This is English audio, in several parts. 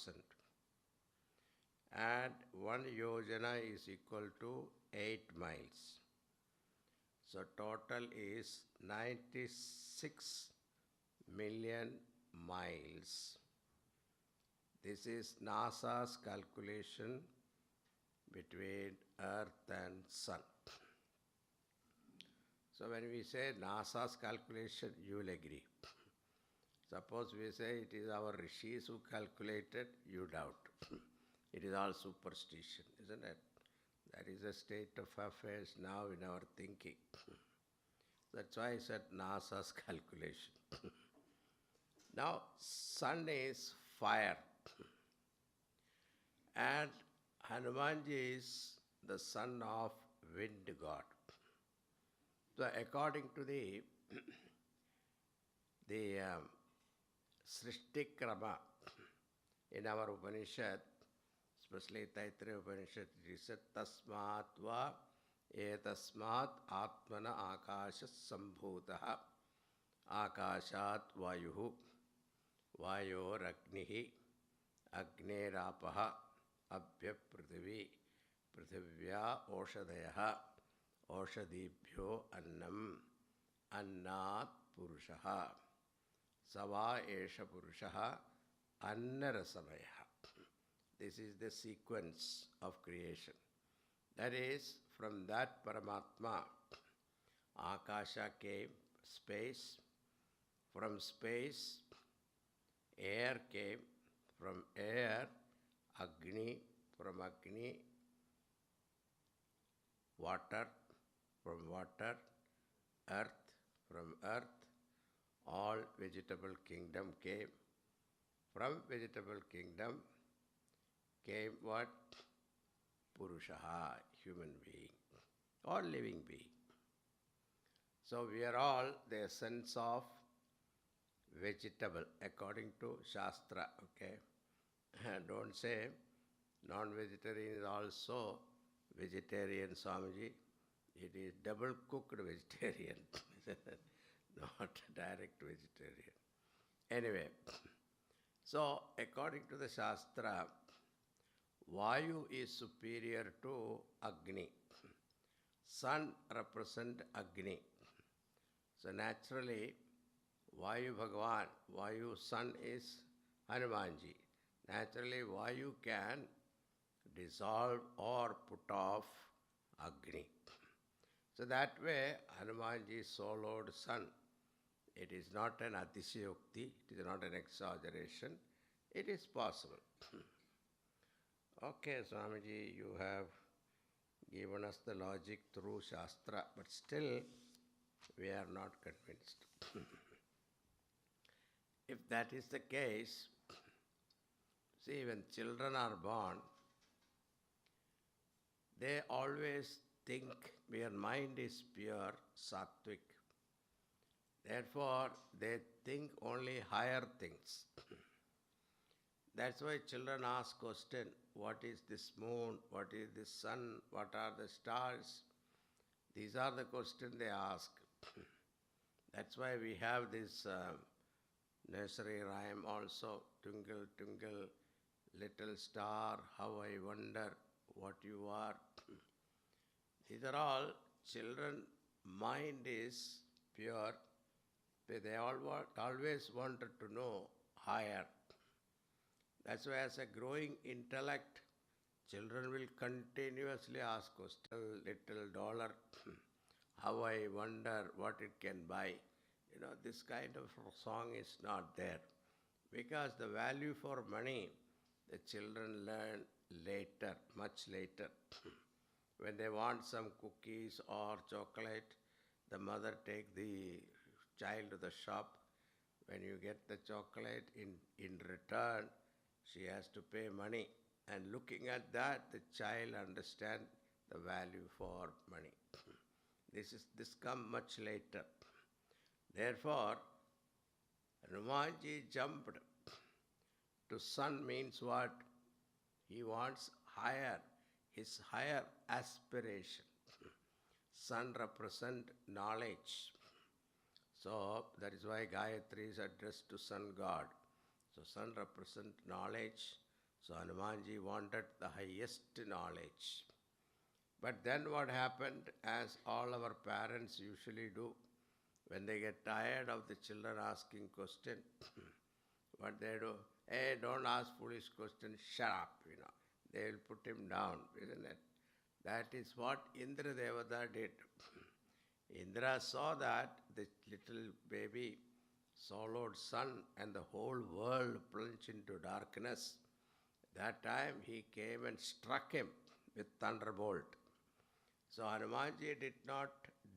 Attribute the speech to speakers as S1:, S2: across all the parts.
S1: 1000. And 1 yojana is equal to 8 miles. So total is 96 million miles. This is NASA's calculation between Earth and Sun. So when we say NASA's calculation, you will agree. Suppose we say it is our rishis who calculated, you doubt. It is all superstition, isn't it? That is the state of affairs now in our thinking. That's why I said NASA's calculation. Now, sun is fire. And Hanumanji is the son of wind god. So according to the Srishti Krama in our Upanishad, especially Taittiriya Upanishad, it said, Tasmat va etasmat atmana akasha sambhutaha akashat vayuhu vayor agnihi agnerapaha abhya prithvi prithivya oshadayaha oshadibhyo annam annat purushaha Sava esha purushaha annarasamaya. This is the sequence of creation. That is, from that Paramatma, Akasha came, space. From space, air came. From air, Agni. From Agni, water. From water, earth. From earth, all vegetable kingdom came. From vegetable kingdom came what? Purushaha, human being, or living being. So we are all the essence of vegetable according to Shastra, okay? Don't say non-vegetarian is also vegetarian, Swamiji. It is double-cooked vegetarian, not direct vegetarian. Anyway, so according to the Shastra, Vayu is superior to Agni. Sun represents Agni. So naturally, Vayu Bhagavan, Vayu Sun is Hanumanji. Naturally, Vayu can dissolve or put off Agni. So that way, Hanumanji soloed Sun. It is not an Atishayukti, it is not an exaggeration. It is possible. Okay, Swamiji, you have given us the logic through Shastra, but still we are not convinced. If that is the case, see, when children are born, they always think their mind is pure, sattvic. Therefore, they think only higher things. That's why children ask question, what is this moon, what is this sun, what are the stars? These are the questions they ask. That's why we have this nursery rhyme also, twinkle, twinkle, little star, how I wonder what you are. These are all children, mind is pure. They always wanted to know higher. That's why as a growing intellect, children will continuously ask question, little dollar, how I wonder what it can buy. You know, this kind of song is not there. Because the value for money, the children learn later, much later. When they want some cookies or chocolate, the mother take the child to the shop. When you get the chocolate, in return, she has to pay money. And looking at that, the child understands the value for money. This come much later. Therefore, Hanumanji jumped to sun means what? He wants higher, his higher aspiration. Sun represents knowledge. So that is why Gayatri is addressed to sun god. So sun represents knowledge, So Hanumanji wanted the highest knowledge. But then what happened, as all our parents usually do, when they get tired of the children asking question, what they do, hey, don't ask foolish questions, shut up. They will put him down, isn't it? That is what Indra Devata did. Indra saw that the little baby swallowed sun and the whole world plunged into darkness. That time he came and struck him with thunderbolt. So Hanumanji did not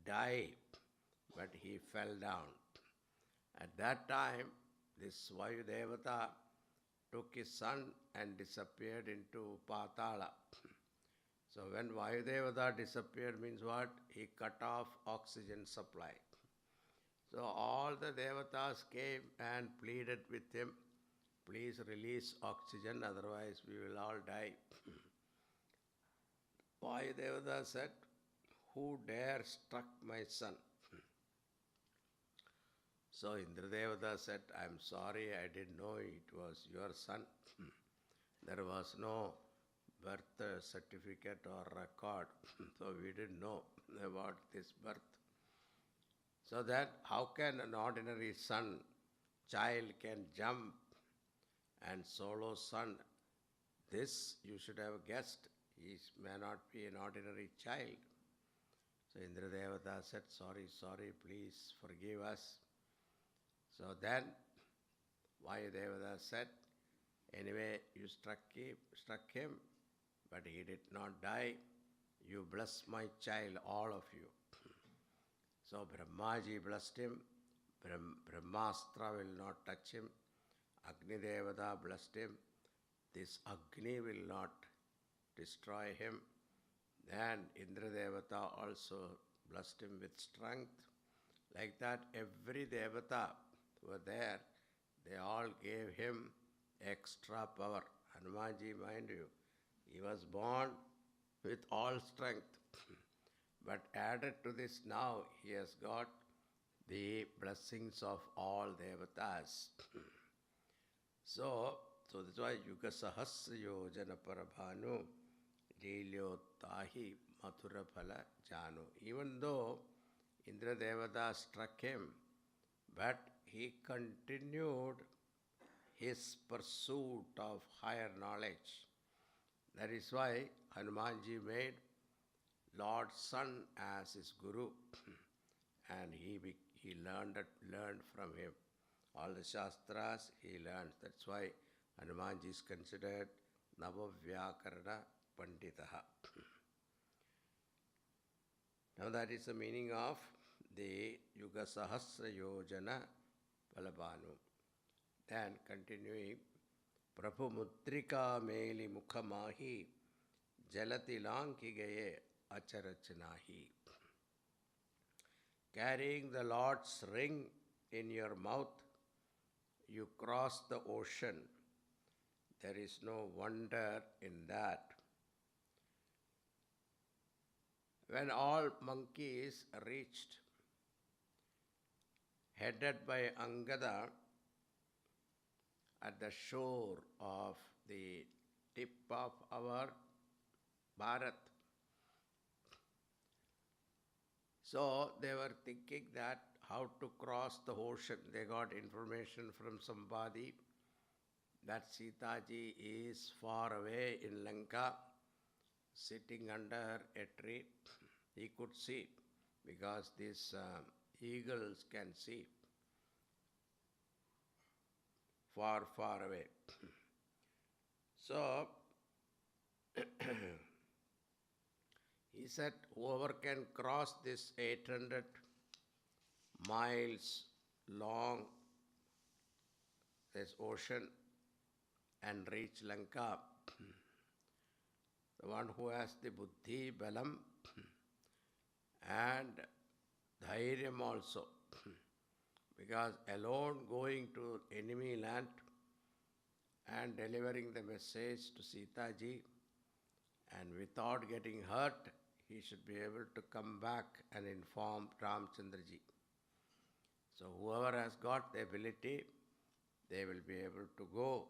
S1: die, but he fell down. At that time, this Vayu Devata took his son and disappeared into Patala. So when Vayudevata disappeared means what? He cut off oxygen supply. So all the devatas came and pleaded with him, please release oxygen, otherwise we will all die. Vayudevata said, who dare struck my son? So Indradevata said, I am sorry, I didn't know it was your son. There was no birth certificate or record, so we didn't know about this birth. So that how can an ordinary child can jump and swallow sun? This you should have guessed. He may not be an ordinary child. So Indradevata said, sorry, please forgive us. So then Vayudevata said, anyway, you struck him, but he did not die. You bless my child, all of you. So Brahmaji blessed him. Brahmastra will not touch him. Agni Devata blessed him. This Agni will not destroy him. Then Indra Devata also blessed him with strength. Like that, every Devata were there. They all gave him extra power. Hanumanji, mind you, he was born with all strength. But added to this now, he has got the blessings of all devatas. So that's why Yuga Sahasra Yojana Parabhanu Lilyottahi Mathura Phala Janu. Even though Indra Devata struck him, but he continued his pursuit of higher knowledge. That is why Hanumanji made Lord Sun as his guru, and he learned from him. All the Shastras he learned. That's why Hanumanji is considered Navavyakarana Panditaha. Now that is the meaning of the Yuga Sahasra Yojana Palabhanu. Then continuing, Prabhu Mutrika Meli Mukhamahi Jalati Lanki Gaye Acharachanahi. Carrying the Lord's ring in your mouth, you cross the ocean. There is no wonder in that. When all monkeys reached, headed by Angada, at the shore of the tip of our Bharat. So they were thinking that how to cross the ocean. They got information from somebody that Sitaji is far away in Lanka, sitting under a tree. He could see because these eagles can see far, far away. So he said, whoever can cross this 800 miles long this ocean and reach Lanka, the one who has the buddhi, balam, and dhairyam also, because alone going to enemy land and delivering the message to Sitaji and without getting hurt, he should be able to come back and inform Ramchandraji. So whoever has got the ability, they will be able to go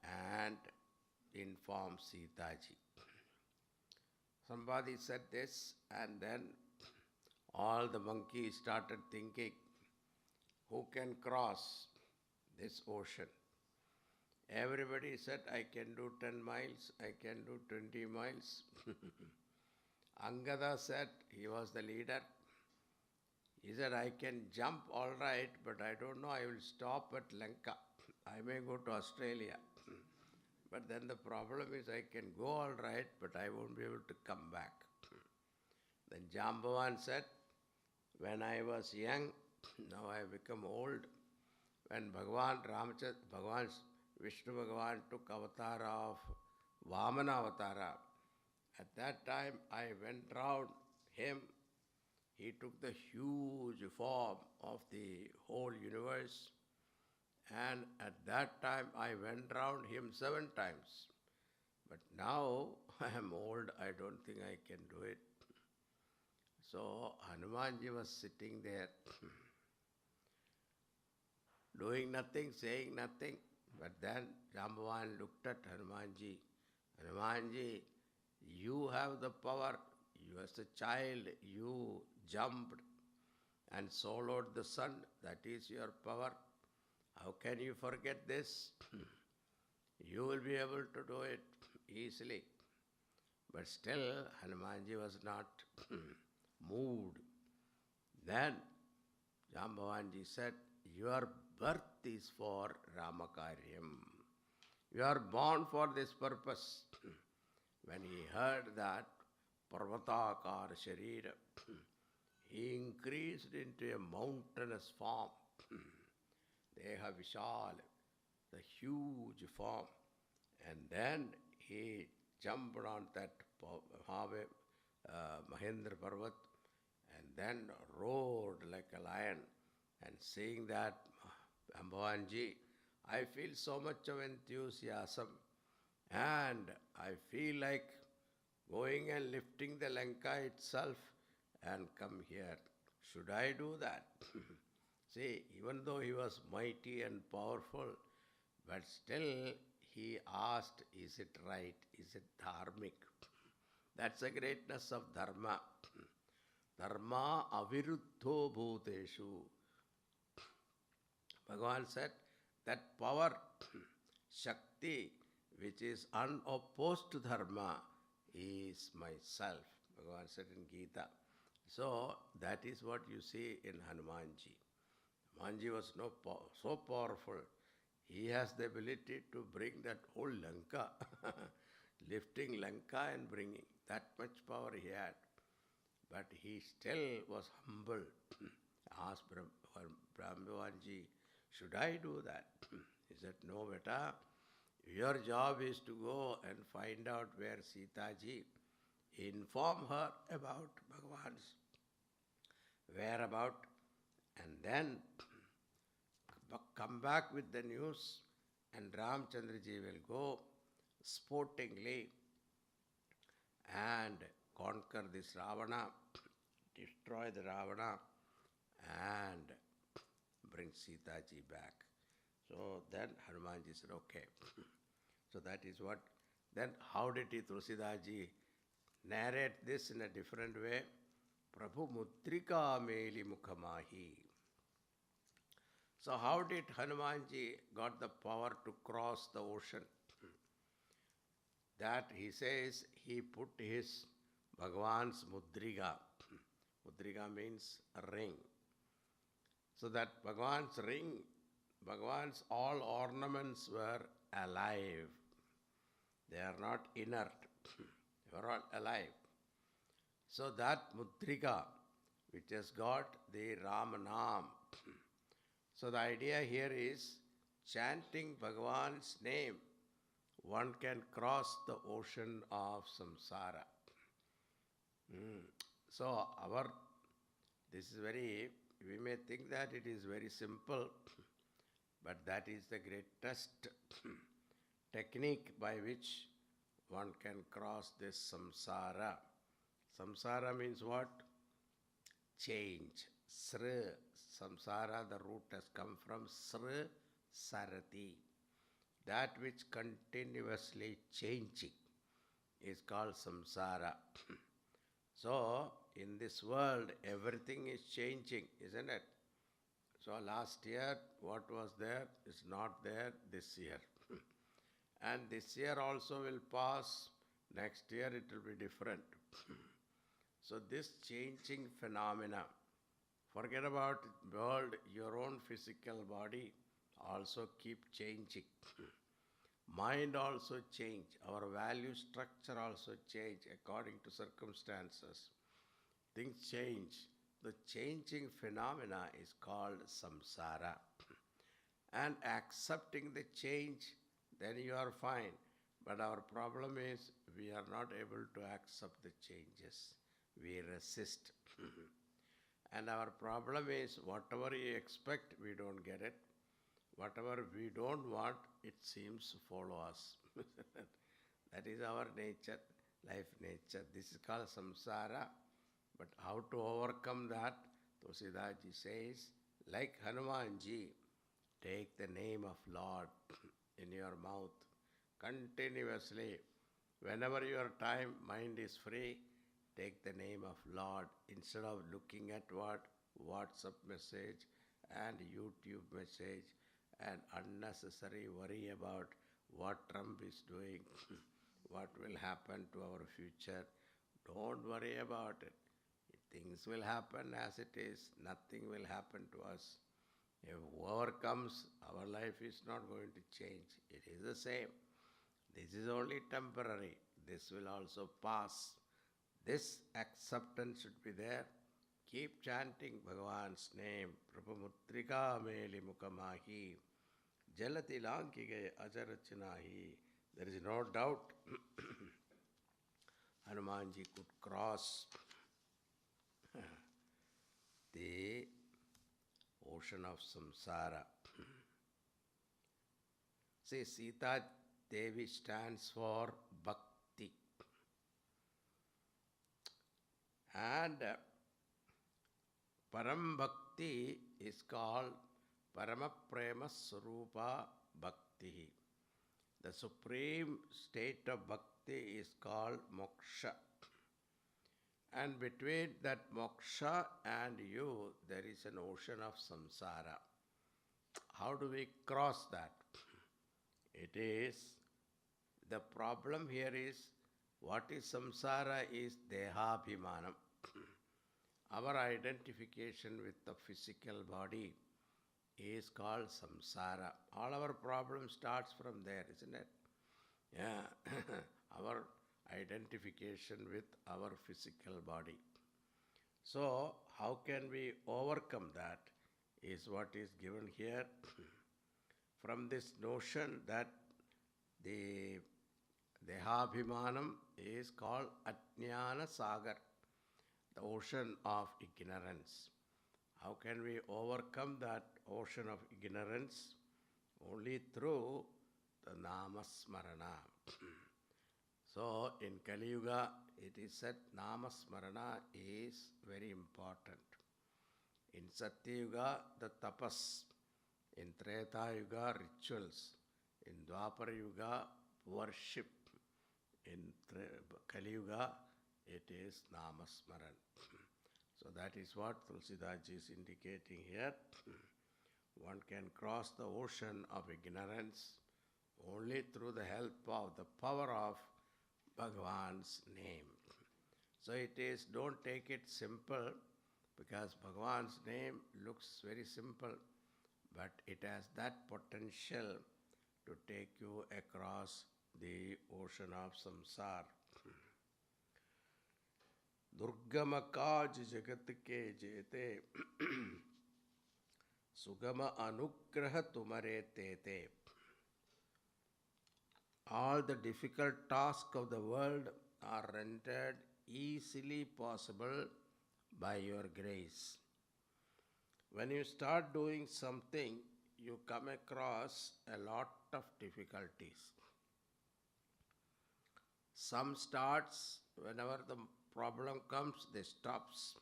S1: and inform Sita ji. Somebody said this, and then all the monkeys started thinking, who can cross this ocean? Everybody said, I can do 10 miles, I can do 20 miles. Angada said, he was the leader. He said, I can jump all right, but I don't know, I will stop at Lanka. I may go to Australia. But then the problem is I can go all right, but I won't be able to come back. Then Jambavan said, when I was young, now I have become old. When Bhagavan Vishnu Bhagavan took avatar of Vamana avatara, at that time I went round him. He took the huge form of the whole universe. And at that time I went round him 7 times. But now I am old, I don't think I can do it. So Hanumanji was sitting there, doing nothing, saying nothing. But then Jambavan looked at Hanumanji. Hanumanji, you have the power. You as a child, you jumped and swallowed the sun. That is your power. How can you forget this? You will be able to do it easily. But still, Hanumanji was not moved. Then Jambavanji said, your birth is for Ramakaryam. You are born for this purpose. When he heard that, Parvatakar Sharira, he increased into a mountainous form. Deha Vishal, the huge form. And then he jumped on that Mahendra Parvat and then roared like a lion. And saying that, Jambavanji, I feel so much of enthusiasm and I feel like going and lifting the Lanka itself and come here. Should I do that? See, even though he was mighty and powerful, but still he asked, is it right? Is it dharmic? That's the greatness of dharma. Dharma aviruddho bhuteshu. Bhagavan said that power, Shakti, which is unopposed to dharma, is myself. Bhagavan said in Gita. So that is what you see in Hanumanji. Hanumanji was so powerful. He has the ability to bring that whole Lanka, lifting Lanka and bringing. That much power he had. But he still was humble. Asked Jambavanji, should I do that? He said, no, beta. Your job is to go and find out where Sita ji, inform her about Bhagavan's whereabout, and then come back with the news, and Ramchandra ji will go sportingly and conquer this Ravana, destroy the Ravana, and bring Sita ji back. So then Hanumanji said, okay. So that is what. Then how did Tulsidas ji narrate this in a different way? Prabhu Mutrika Meli Mukhamahi. So how did Hanumanji got the power to cross the ocean? That he says he put his Bhagavan's Mudriga. Mudriga means a ring. So that Bhagavan's ring, Bhagavan's all ornaments were alive. They are not inert. They are all alive. So that Mudrika, which has got the Ramanam. So the idea here is chanting Bhagavan's name, one can cross the ocean of samsara. So this is we may think that it is very simple, but that is the greatest technique by which one can cross this samsara. Samsara means what? Change. Sra. Samsara, the root has come from Sra Sarati. that which continuously changing is called samsara. So, in this world, everything is changing, isn't it? So, last year, what was there is not there this year. And this year also will pass, next year it will be different. So, this changing phenomena, forget about world, your own physical body also keep changing. Mind also change, our value structure also change according to circumstances. Things change. The changing phenomena is called samsara. And accepting the change, then you are fine. But our problem is we are not able to accept the changes. We resist. And our problem is whatever you expect, we don't get it. Whatever we don't want, it seems to follow us. That is our nature, life nature. This is called samsara. But how to overcome that? Tulsidaji says, like Hanumanji, take the name of Lord in your mouth continuously. Whenever your time, mind is free, take the name of Lord instead of looking at what WhatsApp message and YouTube message and unnecessary worry about what Trump is doing, what will happen to our future. Don't worry about it. Things will happen as it is. Nothing will happen to us. If whoever comes, our life is not going to change. It is the same. This is only temporary. This will also pass. This acceptance should be there. Keep chanting Bhagavan's name. Prabhamutrika meli mukamahi. Jalati lankige ajarachanahi. There is no doubt Hanumanji could cross the ocean of samsara. See, Sita Devi stands for bhakti. And Param Bhakti is called Paramaprema Sarupa Bhakti. The supreme state of bhakti is called moksha. And between that moksha and you, there is an ocean of samsara. How do we cross that? It is, the problem here is, what is samsara is dehabhimanam. Our identification with the physical body is called samsara. All our problem starts from there, isn't it? Yeah, our identification with our physical body. So, how can we overcome that is what is given here. From this notion that the Dehabhimanam is called Ajnana Sagar, the ocean of ignorance. How can we overcome that ocean of ignorance? Only through the Namasmarana. So, in Kali Yuga, it is said Namasmarana is very important. In Satya Yuga, the tapas. In Treta Yuga, rituals. In Dwapara Yuga, worship. In Kali Yuga, it is Namasmaran. So that is what Tulsidaji is indicating here. One can cross the ocean of ignorance only through the help of the power of Bhagavan's name. So it is, don't take it simple, because Bhagavan's name looks very simple, but it has that potential to take you across the ocean of samsara. Durgama kaj jagat ke jete sugama anugraha tumare tete. All the difficult tasks of the world are rendered easily possible by your grace. When you start doing something, you come across a lot of difficulties. Some starts, whenever the problem comes, they stops.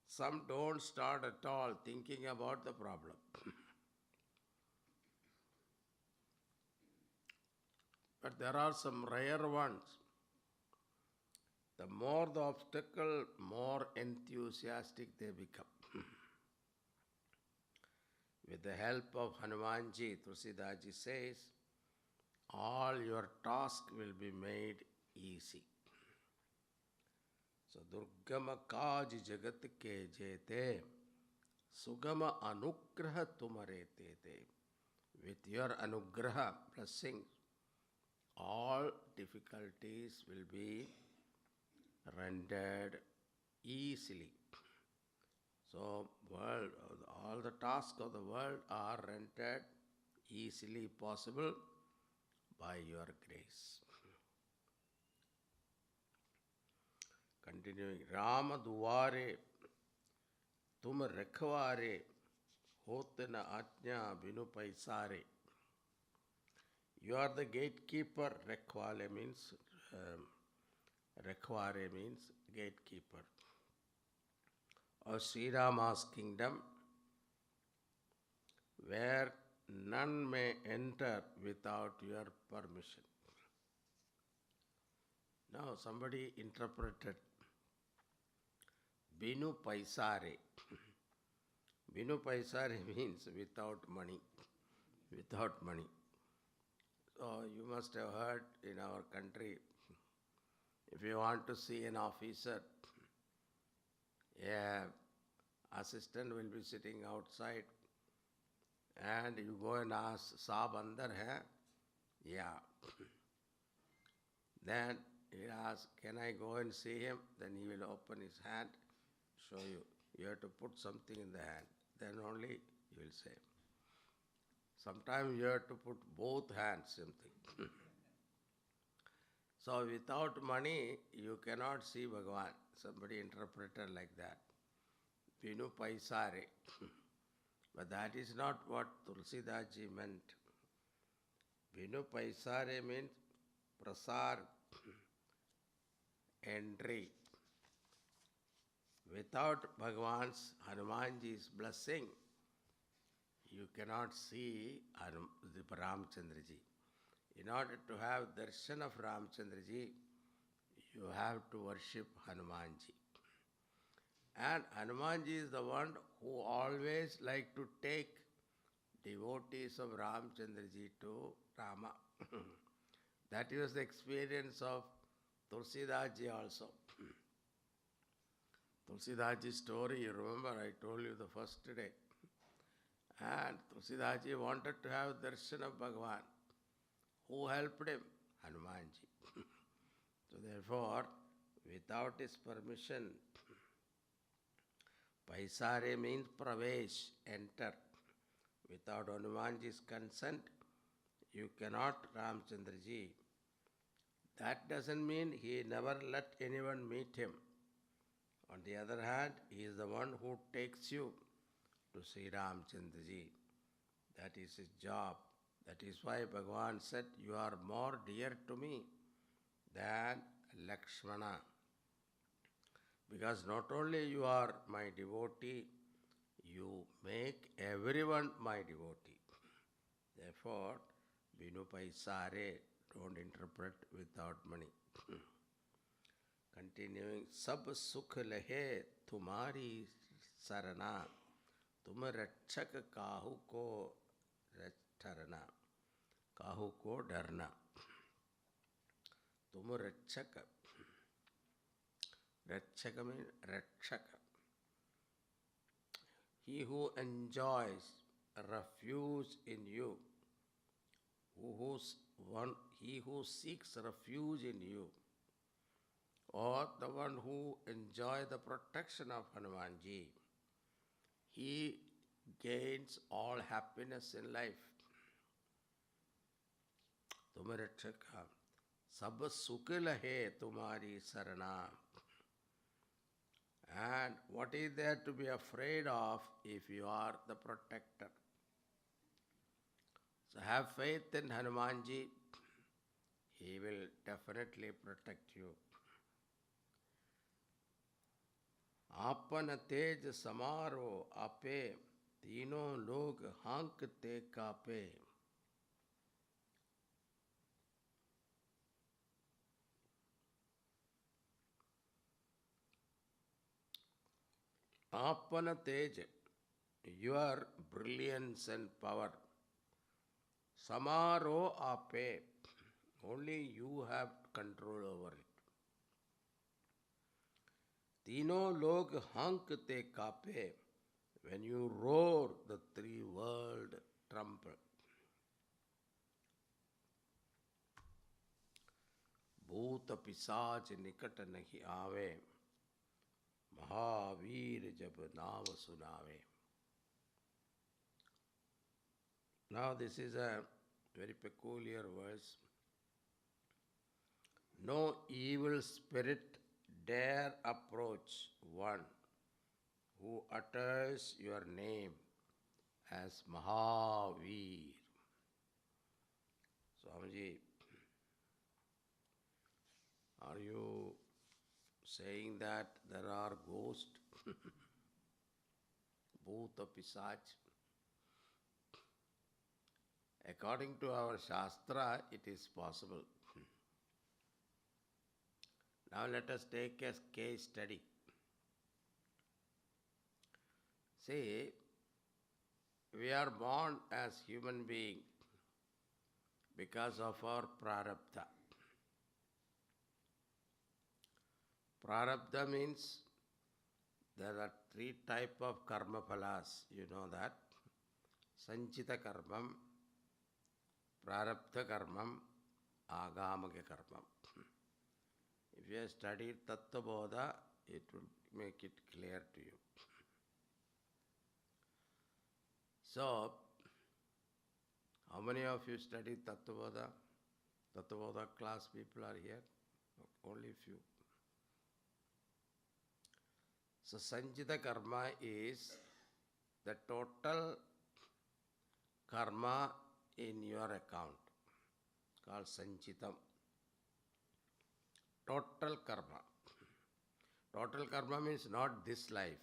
S1: Some don't start at all thinking about the problem. But there are some rare ones. The more the obstacle, more enthusiastic they become. With the help of Hanumanji, Tulsidaji says, all your task will be made easy. So, Durgama kaj jagat ke jete, Sugama anugraha tumare te. With your anugraha, blessing, all difficulties will be rendered easily. So, all the tasks of the world are rendered easily possible by your grace. Continuing, Rama duware, tum rakhware, hote na ajna binu paisare. You are the gatekeeper. Rakhwale means rakhware means gatekeeper of Sri Rama's kingdom, where none may enter without your permission. Now somebody interpreted Binu Paisare. Binu Paisare means without money. Without money. So you must have heard in our country, if you want to see an officer, assistant will be sitting outside and you go and ask, Saab andar hai? Yeah. Then he asks, can I go and see him? Then he will open his hand, show you. You have to put something in the hand. Then only you will say. Sometimes you have to put both hands, something. So without money, you cannot see Bhagavan. Somebody interpreted like that. Binu Paisare. But that is not what Tulsidaji meant. Binu Paisare means prasar, entry. Without Bhagavan's, Hanumanji's blessing, you cannot see Ramchandraji. In order to have darshan of Ramchandraji, you have to worship Hanumanji. And Hanumanji is the one who always like to take devotees of Ramchandraji to Rama. That was the experience of Tulsidaji also. Tulsidaji's story, you remember, I told you the first day. And Tulsidaji wanted to have darshan of Bhagavan. Who helped him? Hanumanji. So therefore, without his permission, Paisare means pravesh, enter. Without Hanumanji's consent, you cannot Ramchandraji. That doesn't mean he never let anyone meet him. On the other hand, he is the one who takes you to Sri Ramchandraji. That is his job. That is why Bhagavan said, you are more dear to me than Lakshmana. Because not only you are my devotee, you make everyone my devotee. Therefore, Binu Paisare, don't interpret without money. Continuing, Sab sukh lahe tumhari sarana, tum rakshak kahu ko dharna. Kahu ko dharna. Tum rakshak. Rakshaka means rakshaka. He who enjoys refuge in you, he who seeks refuge in you, or the one who enjoys the protection of Hanumanji, he gains all happiness in life. Tumhe rakshaka, sab sukh lahe tumhari sarana. And what is there to be afraid of if you are the protector? So have faith in Hanumanji. He will definitely protect you. Apan tej samaro ape, tino log hankte kape. Apana tej, your brilliance and power. Samaro ape, only you have control over it. Tino log hank te kape, when you roar the three world trumpet. भूत पिशाच निकट नहीं आवे, महावीर जब नाम सुनावे. Now this is a very peculiar verse. No evil spirit dare approach one who utters your name as Mahavir. Swamiji, are you saying that there are ghosts, Bhuta Pisach? According to our Shastra, it is possible. Now let us take a case study. See, we are born as human beings because of our prarabdha. Prarabdha means there are three types of karma phalas. You know that. Sanchita karmam, prarabdha karmam, agamaka karmam. If you have studied Tattva Bodha, it will make it clear to you. So, how many of you studied Tattva Bodha? Tattva Bodha class people are here? Only few. So, Sanchita karma is the total karma in your account, called Sanchitam. Total karma. Total karma means not this life.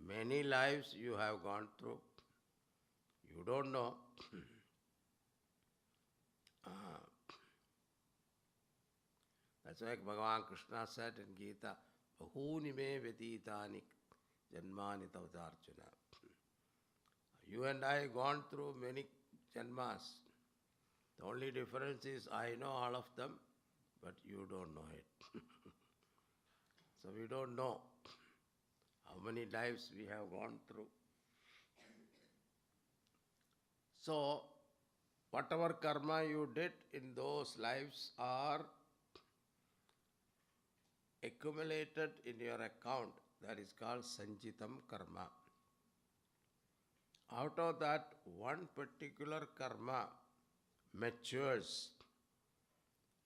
S1: Many lives you have gone through. You don't know. That's why Bhagavan Krishna said in Gita, Bahuni me veditani janmani tavatarjuna. You and I gone through many janmas. The only difference is I know all of them, but you don't know it. So we don't know how many lives we have gone through. So, whatever karma you did in those lives are accumulated in your account. That is called Sanchitam karma. Out of that, one particular karma matures,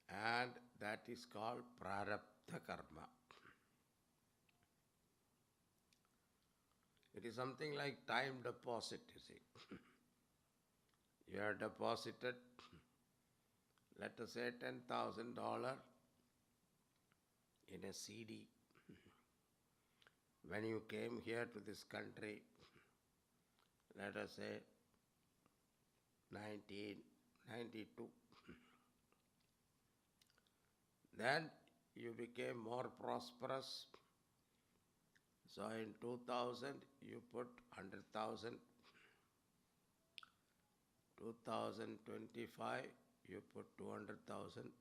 S1: and that is called prarabdha karma. It is something like time deposit, you see. You have deposited, let us say, $10,000 in a CD. When you came here to this country, let us say 1992, then you became more prosperous. So in 2000, you put 100,000. 2025, you put 200,000.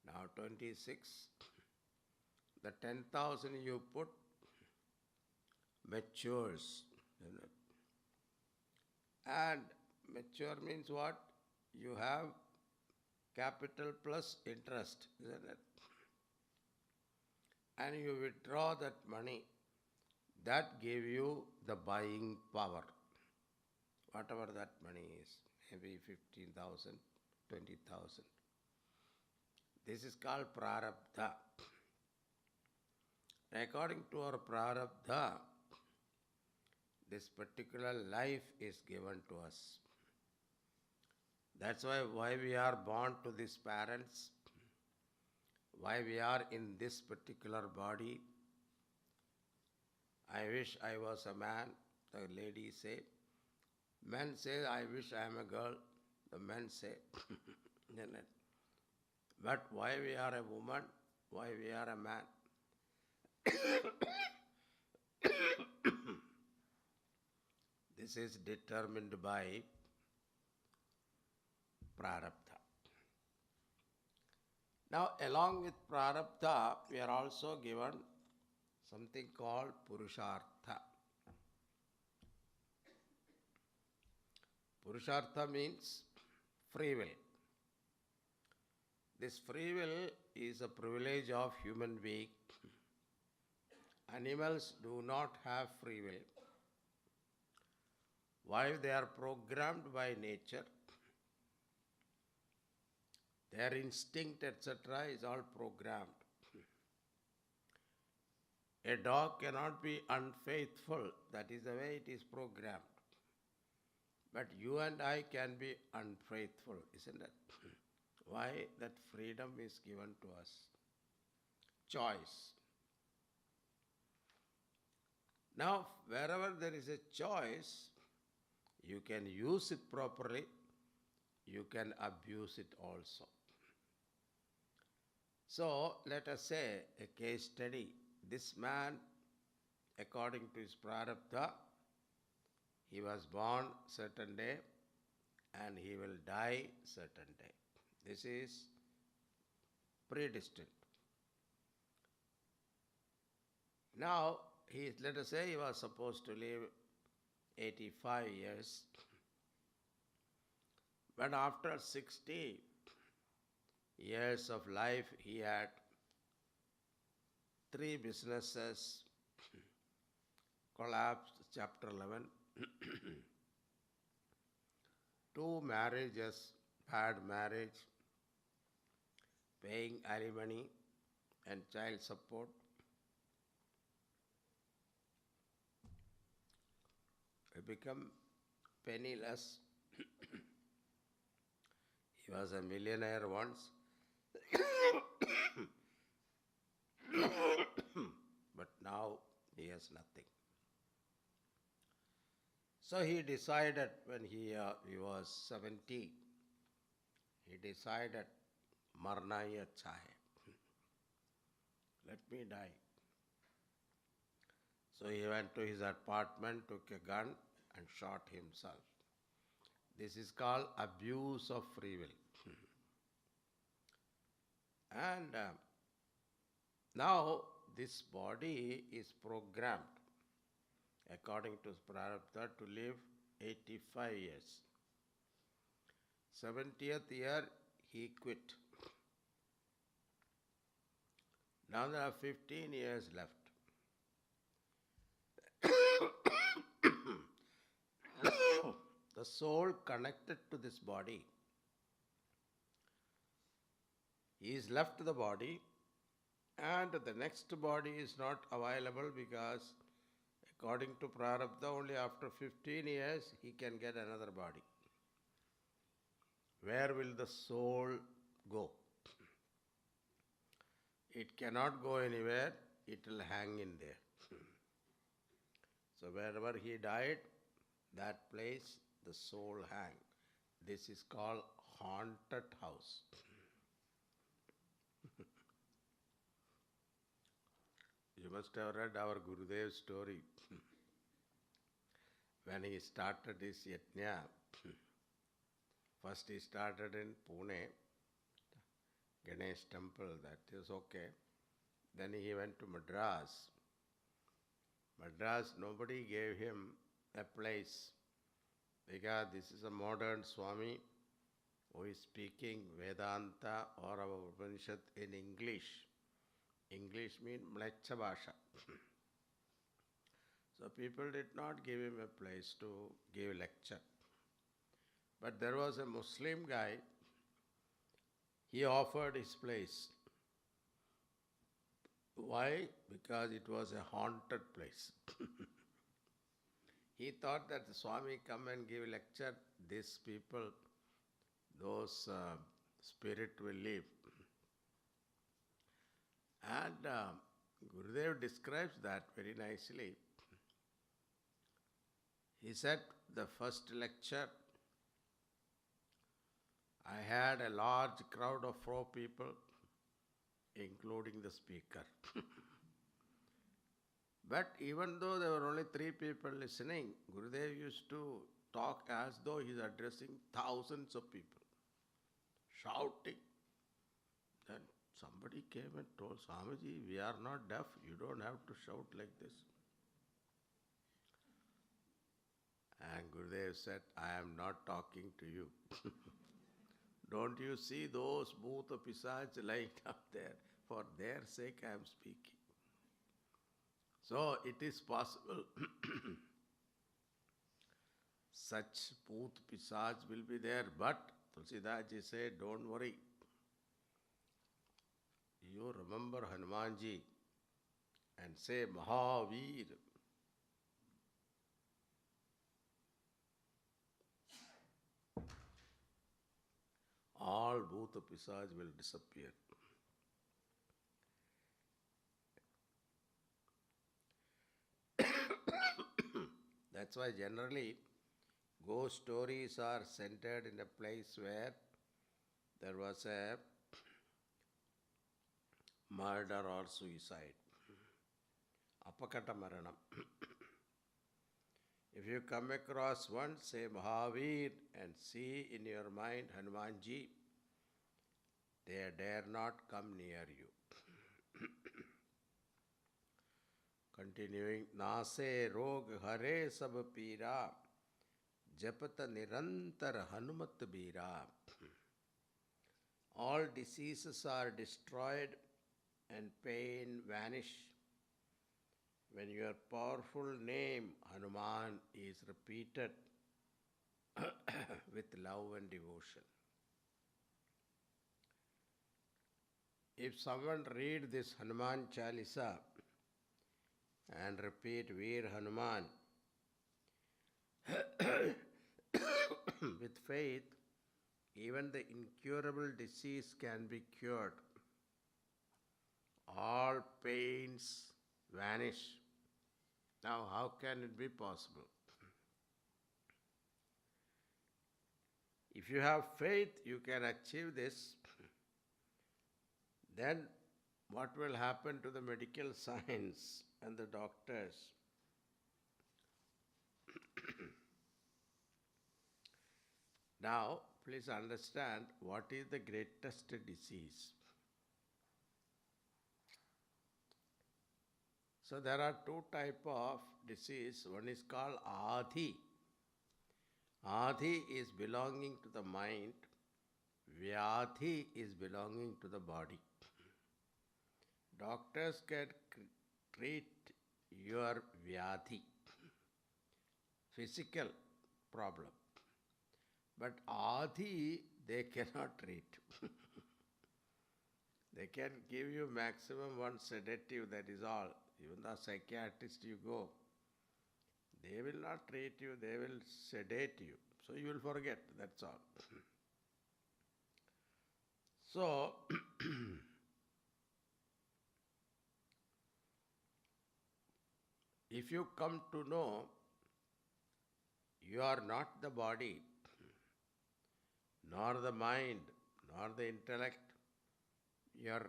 S1: Now 26, the 10,000 you put matures. And mature means what? You have capital plus interest, isn't it? And you withdraw that money. That gave you the buying power. Whatever that money is, maybe 15,000, 20,000. This is called prarabdha. According to our prarabdha, this particular life is given to us. That's why we are born to these parents, why we are in this particular body. I wish I was a man, the ladies say. Men say, I wish I am a girl. The men say, but why we are a woman, why we are a man? This is determined by prarabdha. Now, along with prarabdha, we are also given something called purushartha. Purushartha means free will. This free will is a privilege of human being. Animals do not have free will. While they are programmed by nature, their instinct, etc., is all programmed. A dog cannot be unfaithful. That is the way it is programmed. But you and I can be unfaithful, isn't it? Why? That freedom is given to us. Choice. Now, wherever there is a choice, you can use it properly, you can abuse it also. So, let us say a case study. This man, according to his prarabdha, he was born certain day and he will die certain day. This is predestined. Now, let us say he was supposed to live 85 years, but after 60 years of life, he had 3 businesses collapsed, chapter 11, 2 marriages, bad marriage, paying alimony and child support. He became penniless. He was a millionaire once. But now he has nothing. So he decided when he was 70, he decided, Marnaya chahe. Let me die. So he went to his apartment, took a gun and shot himself. This is called abuse of free will. And now this body is programmed according to prarabdha to live 85 years. 70th year he quit. Now there are 15 years left. The soul connected to this body, he is left the body, and the next body is not available because according to prarabdha only after 15 years he can get another body. Where will the soul go? It cannot go anywhere, it will hang in there. So wherever he died, that place the soul hang. This is called haunted house. You must have read our Gurudev's story. When he started his yajna, first he started in Pune, Ganesh temple, that is okay. Then he went to Madras. Madras, nobody gave him a place because this is a modern Swami who is speaking Vedanta or our Upanishad in English. English means Mlecha Bhasha. So people did not give him a place to give lecture. But there was a Muslim guy, he offered his place. Why? Because it was a haunted place. He thought that the Swami come and give lecture, these people, those spirit will leave. And Gurudev describes that very nicely. He said, the first lecture, I had a large crowd of 4 people, including the speaker. But even though there were only three people listening, Gurudev used to talk as though he is addressing thousands of people, shouting. Then somebody came and told Swamiji, we are not deaf, you don't have to shout like this. And Gurudev said, I am not talking to you. Don't you see those bhuta pisach lying up there? For their sake I am speaking. So it is possible such bhoot pisach will be there, but Tulsidas ji said, don't worry. You remember Hanumanji and say Mahavir. All bhuta pisach will disappear. That's why generally ghost stories are centered in a place where there was a murder or suicide. Apakata maranam. If you come across one, say Mahavir and see in your mind Hanumanji, they dare not come near you. Continuing, Nase rog hare sab pira, japata nirantar hanumat bira. All diseases are destroyed and pain vanish when your powerful name Hanuman is repeated with love and devotion. If someone read this Hanuman Chalisa and repeat Veer Hanuman with faith, even the incurable disease can be cured. All pains vanish. Now, how can it be possible? If you have faith, you can achieve this. Then what will happen to the medical science and the doctors? Now, please understand what is the greatest disease. So there are two types of disease. One is called Adhi. Adhi is belonging to the mind. Vyadhi is belonging to the body. Doctors can treat your Vyadhi, physical problem. But Adhi, they cannot treat. They can give you maximum one sedative, that is all. Even the psychiatrist you go, they will not treat you, they will sedate you. So you will forget, that's all. So, if you come to know you are not the body, nor the mind, nor the intellect, your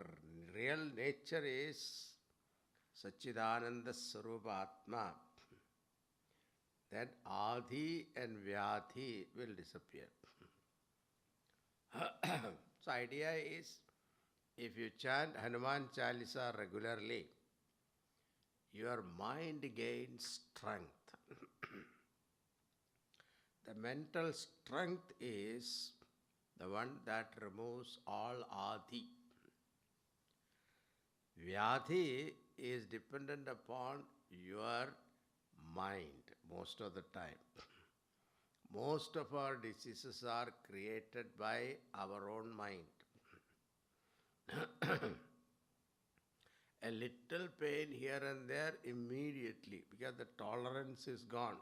S1: real nature is Satchidananda Sarupa Atma, then Adhi and Vyadhi will disappear. So idea is, if you chant Hanuman Chalisa regularly, your mind gains strength. The mental strength is the one that removes all Adhi. Vyadhi is dependent upon your mind most of the time. Most of our diseases are created by our own mind. A little pain here and there immediately, because the tolerance is gone.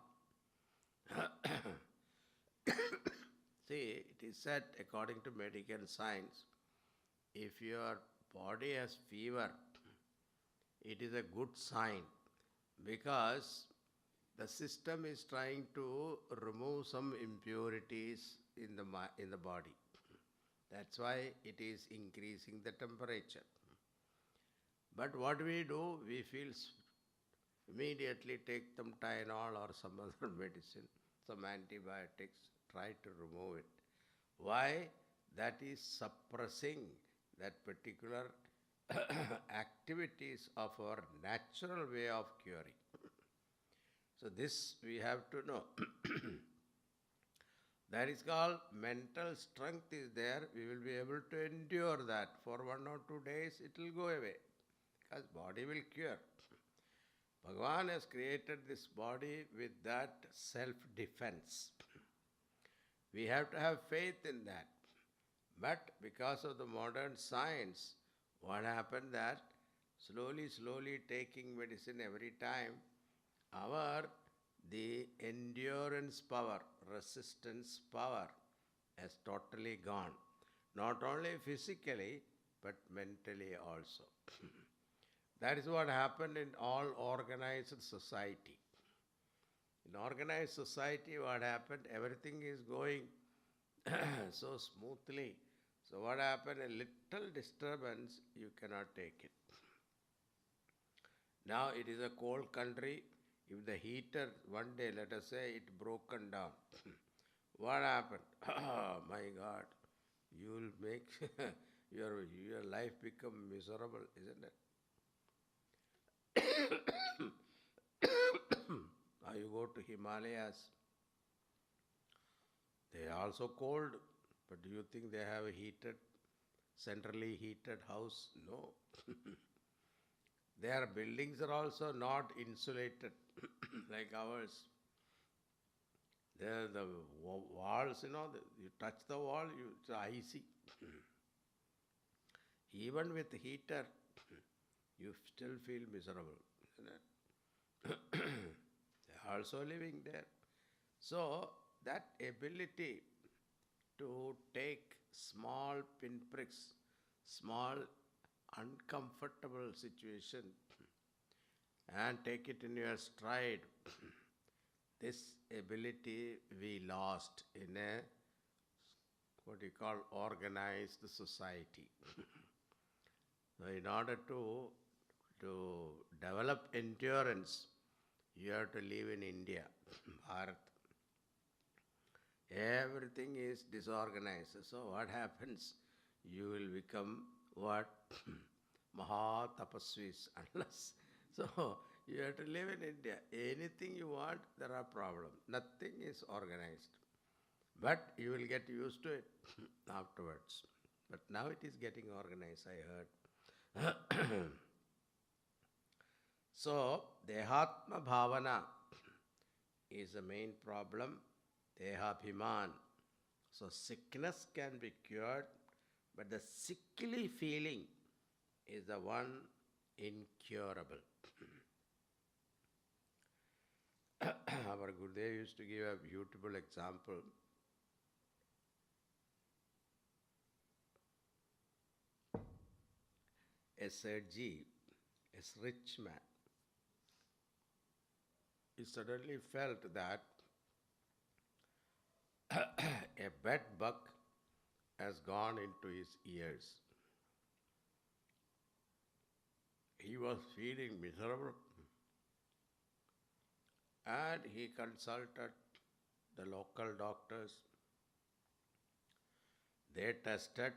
S1: See, it is said according to medical science, if your body has fever, it is a good sign, because the system is trying to remove some impurities in the body. That's why it is increasing the temperature. But what we do, we feel immediately take some Tylenol or some other medicine, some antibiotics, try to remove it. Why? That is suppressing that particular activities of our natural way of curing. So this we have to know. That is called mental strength is there. We will be able to endure that. For 1 or 2 days it will go away. Because body will cure. Bhagavan has created this body with that self-defense. We have to have faith in that. But because of the modern science, what happened that slowly taking medicine every time, the endurance power, resistance power has totally gone. Not only physically, but mentally also. That is what happened in all organized society. In organized society, what happened? Everything is going so smoothly. So what happened? A little disturbance, you cannot take it. Now it is a cold country. If the heater one day, let us say, it broken down, what happened? Oh my God, you will make your life become miserable, isn't it? Now you go to Himalayas, they are also cold, but do you think they have a centrally heated house? No. Their buildings are also not insulated like ours. The walls, you touch the wall, it's icy. Even with heater, you still feel miserable, isn't it? They are also living there. So that ability to take small pinpricks, small uncomfortable situation and take it in your stride, this ability we lost in a what you call organized society. So in order to develop endurance, you have to live in India, Bharat. Everything is disorganized. So what happens? You will become what? Mahatapasvis. Unless, so you have to live in India. Anything you want, there are problems. Nothing is organized. But you will get used to it afterwards. But now it is getting organized, I heard. So, Dehatma Bhavana is the main problem. Dehabhiman. So, sickness can be cured, but the sickly feeling is the one incurable. Our Gurudev used to give a beautiful example. A Sergi, a rich man, he suddenly felt that a bed bug has gone into his ears. He was feeling miserable and he consulted the local doctors. They tested.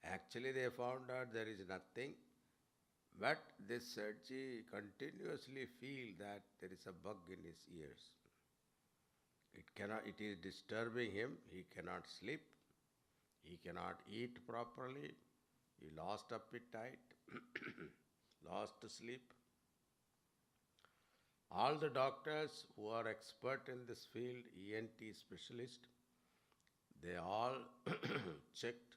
S1: Actually, they found out there is nothing, but this Sergi continuously feel that there is a bug in his ears. It is disturbing him. He cannot sleep. He cannot eat properly. He lost appetite, lost sleep. All the doctors who are expert in this field, ENT specialist, they all checked,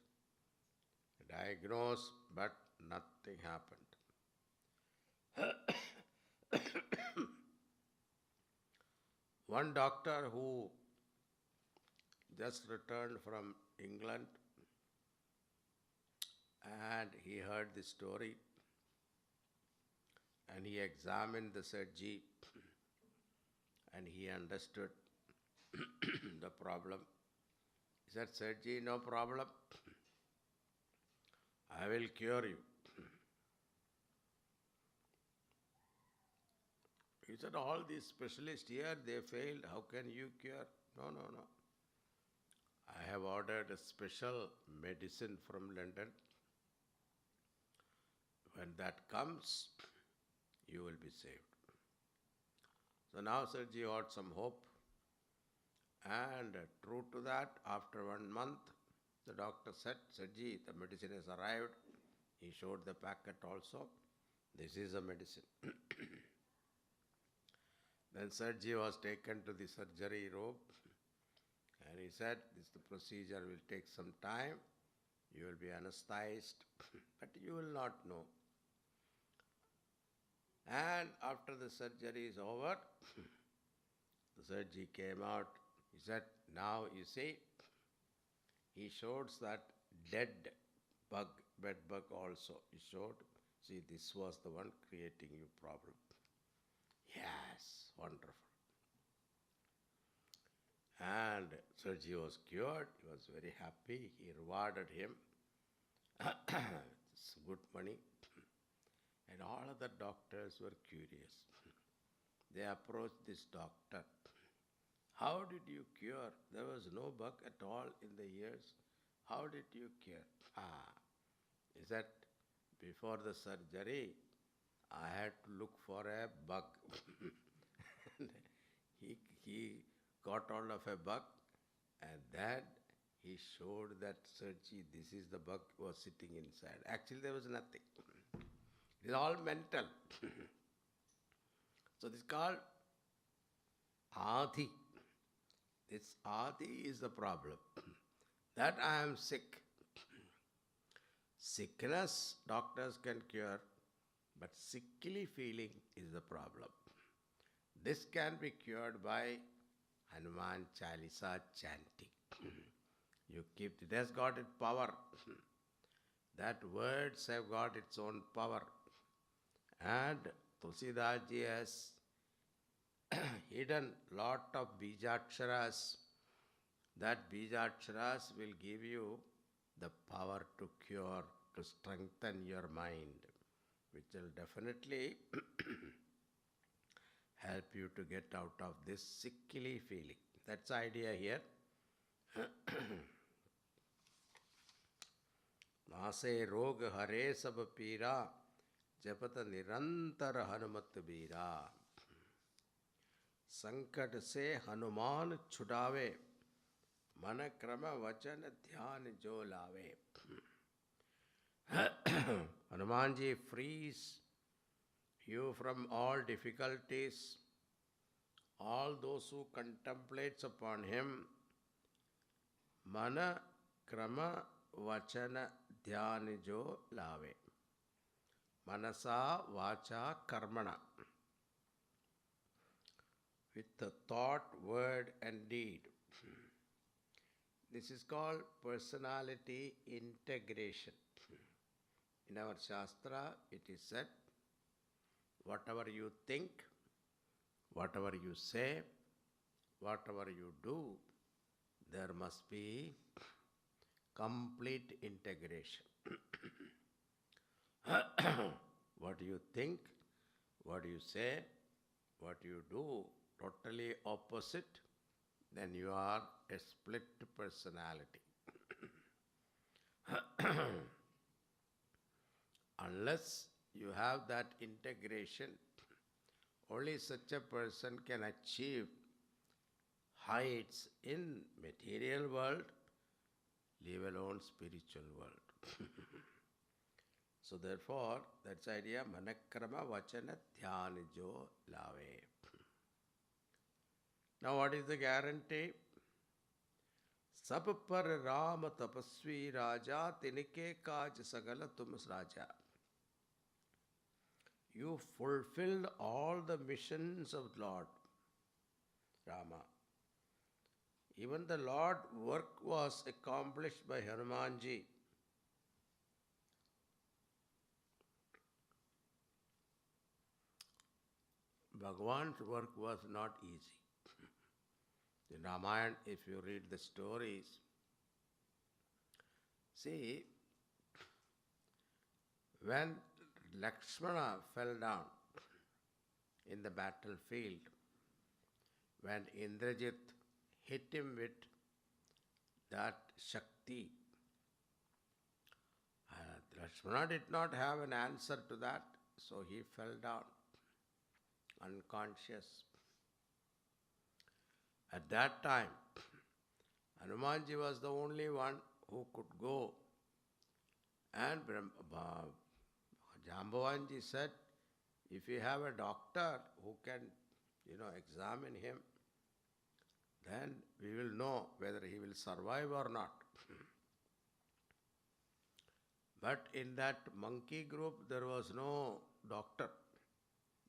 S1: diagnosed, but nothing happened. One doctor who just returned from England and he heard the story and he examined the Sergi and he understood the problem. He said, Sergi, no problem. I will cure you. said, all these specialists here, they failed. How can you cure? No, no, no. I have ordered a special medicine from London. When that comes, you will be saved. So now Sarji had some hope. And true to that, after 1 month, the doctor said, Sarji, the medicine has arrived. He showed the packet also. This is a medicine. Then Sarji was taken to the surgery room and he said, the procedure will take some time. You will be anesthetized, but you will not know. And after the surgery is over, the surgeon came out. He said, now you see, he showed that dead bug, bed bug also. He showed, see, this was the one creating you problem. Yes, wonderful. And Sergi was cured. He was very happy. He rewarded him. It's good money. And all other doctors were curious. They approached this doctor. How did you cure? There was no bug at all in the ears. How did you cure? He said, before the surgery, I had to look for a bug. he got hold of a bug and then he showed that Sergi, this is the bug was sitting inside. Actually, there was nothing. It is all mental. So this is called Adi. This Adi is the problem. That I am sick. Sickness, doctors can cure, but sickly feeling is the problem. This can be cured by Hanuman Chalisa chanting. You keep, it has got its power. That words have got its own power. And Tulsidas ji has hidden lot of Bijaksharas. That Bijaksharas will give you the power to cure, to strengthen your mind, which will definitely help you to get out of this sickly feeling. That's the idea here. Nase rog hare sab pira, japata nirantar hanumat bira. Sankat se Hanuman chudave, mana krama vachan dhyan jo lave. Hanumanji frees you from all difficulties. All those who contemplates upon him, mana krama vachana dhyan jo lave. Manasa vacha karmana. With the thought, word and deed. This is called personality integration. In our Shastra, it is said, whatever you think, whatever you say, whatever you do, there must be complete integration. What you think, what you say, what you do, totally opposite, then you are a split personality. Unless you have that integration, only such a person can achieve heights in material world, leave alone spiritual world. So therefore, that's the idea, manakrama vachana dhyan jo lave. Now what is the guarantee? Sab par Ram tapasvi raja, tinike kaj sagala tumas raja. You fulfilled all the missions of Lord Rama. Even the Lord work was accomplished by Hanumanji. Bhagavan's work was not easy. In Ramayana, if you read the stories, see, when Lakshmana fell down in the battlefield when Indrajit hit him with that Shakti. Lakshmana did not have an answer to that, so he fell down unconscious. At that time, Hanumanji was the only one who could go, and Jambavanji said, if you have a doctor who can, examine him, then we will know whether he will survive or not. But in that monkey group, there was no doctor.